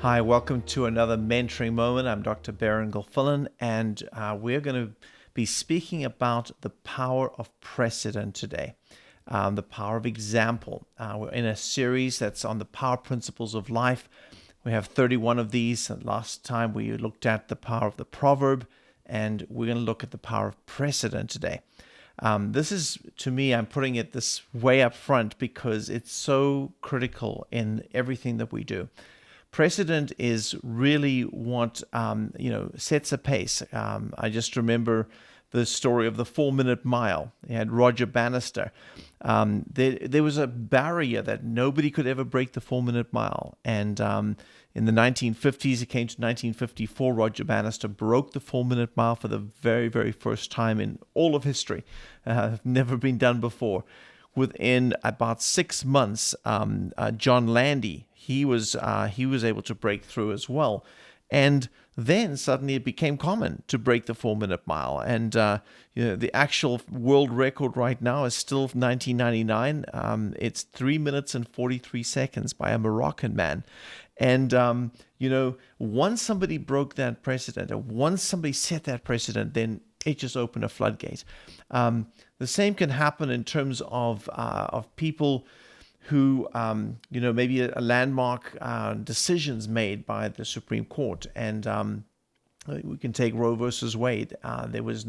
Hi, welcome to another mentoring moment. I'm Dr. Berin Gilfillan, and we're going to be speaking about the power of precedent today, the power of example. We're in a series that's on the power principles of life. We have 31 of these. Last time we looked at the power of the proverb, and we're going to look at the power of precedent today. This is, to me, I'm putting it this way up front because it's so critical in everything that we do. Precedent is really what sets a pace. I just remember the story of the 4-minute mile. They had Roger Bannister. There was a barrier that nobody could ever break the 4-minute mile. And in the 1950s, it came to 1954, Roger Bannister broke the 4-minute mile for the very, very first time in all of history. Never been done before. Within about 6 months, John Landy, he was able to break through as well. And then suddenly it became common to break the 4-minute mile. And the actual world record right now is still 1999. It's 3 minutes and 43 seconds by a Moroccan man. And, once somebody broke that precedent, or once somebody set that precedent, then it just opened a floodgate. The same can happen in terms of people who, maybe a landmark decisions made by the Supreme Court. And we can take Roe versus Wade. There was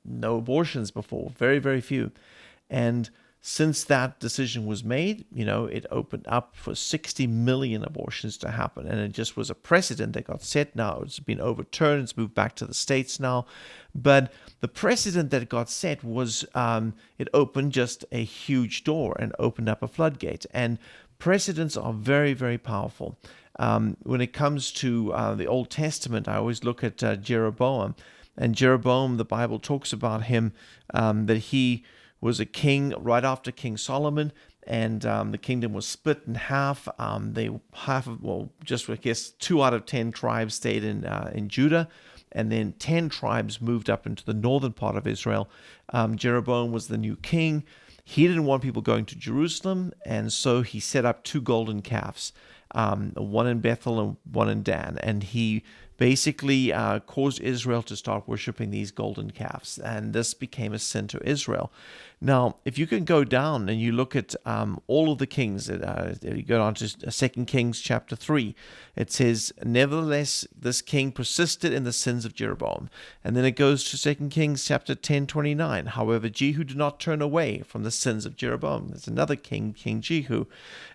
no abortions before, very, very few. And since that decision was made, it opened up for 60 million abortions to happen. And it just was a precedent that got set. Now it's been overturned. It's moved back to the states now. But the precedent that got set was, it opened just a huge door and opened up a floodgate. And precedents are very, very powerful. When it comes to the Old Testament, I always look at Jeroboam. And Jeroboam, the Bible talks about him, that he was a king right after King Solomon, and the kingdom was split in half. I guess 2 out of 10 tribes stayed in Judah, and then 10 tribes moved up into the northern part of Israel. Jeroboam was the new king. He didn't want people going to Jerusalem, and so he set up 2 golden calves, one in Bethel and one in Dan, and he basically caused Israel to start worshiping these golden calves, and this became a sin to Israel. Now, if you can go down and you look at all of the kings, you go down to 2 Kings chapter 3, it says, "Nevertheless, this king persisted in the sins of Jeroboam." And then it goes to 2 Kings chapter 10:29. "However, Jehu did not turn away from the sins of Jeroboam." There's another king, King Jehu.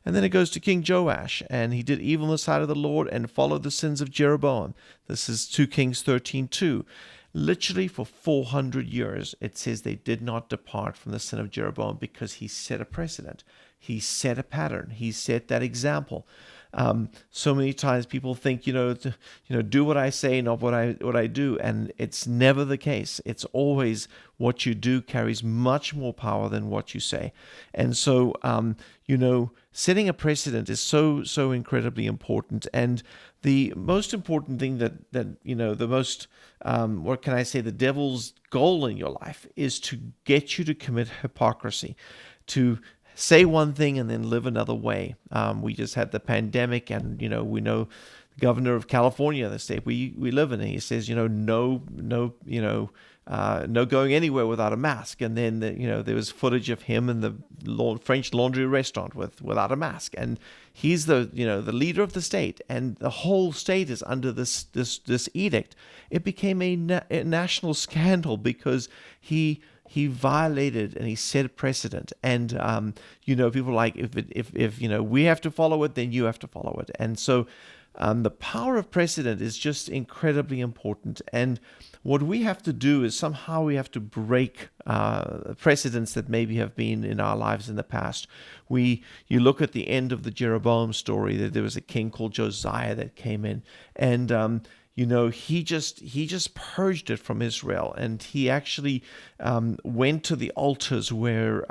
And then it goes to King Joash, "And he did evil in the sight of the Lord and followed the sins of Jeroboam." This is 2 Kings 13:2. Literally for 400 years, it says they did not depart from the sin of Jeroboam because he set a precedent. He set a pattern. He set that example. So many times people think, do what I say, not what I do, and it's never the case. It's always what you do carries much more power than what you say. And so, setting a precedent is so incredibly important. And the most important thing that the most, the devil's goal in your life is to get you to commit hypocrisy, to say one thing and then live another way. We just had the pandemic, and we know the governor of California, the state we live in, and he says, no going anywhere without a mask. And then there was footage of him in the French Laundry restaurant without a mask, and he's the leader of the state, and the whole state is under this edict. It became a national scandal because he violated and he set a precedent. And people are like, if we have to follow it, then you have to follow it. And so the power of precedent is just incredibly important. And what we have to do is somehow we have to break precedents that maybe have been in our lives in the past. You look at the end of the Jeroboam story, that there was a king called Josiah that came in, and he just purged it from Israel, and he actually went to the altars where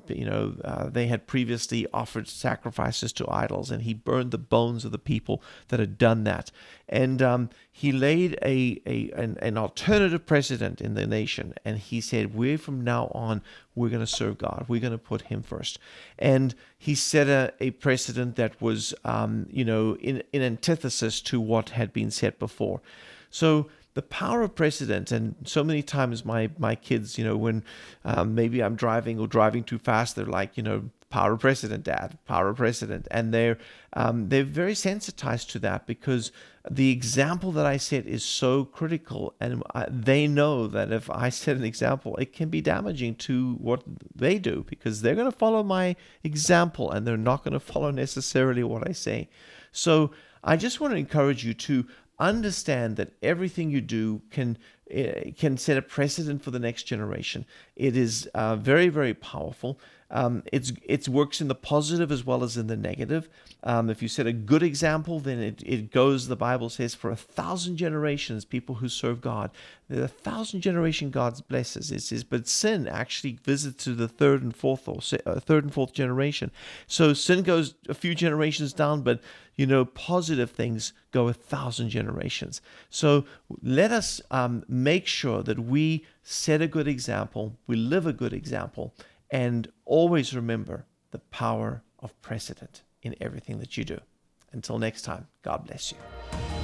they had previously offered sacrifices to idols, and he burned the bones of the people that had done that. And he laid an alternative precedent in the nation, and he said, from now on, we're going to serve God. We're going to put him first. And he set a precedent that was, in antithesis to what had been set before. So the power of precedent, and so many times my kids, when maybe I'm driving too fast, they're like, power of precedent, Dad, power of precedent. And they're very sensitized to that, because the example that I set is so critical, and they know that if I set an example, it can be damaging to what they do, because they're going to follow my example and they're not going to follow necessarily what I say. So I just want to encourage you to understand that everything you do can set a precedent for the next generation. It is very, very powerful. It works in the positive as well as in the negative. If you set a good example, then it goes, the Bible says, for 1,000 generations, people who serve God. The 1,000 generation God blesses. It says, but sin actually visits to the third and fourth generation. So sin goes a few generations down, but positive things go 1,000 generations. So let us make sure that we set a good example, we live a good example, and always remember the power of precedent in everything that you do. Until next time, God bless you.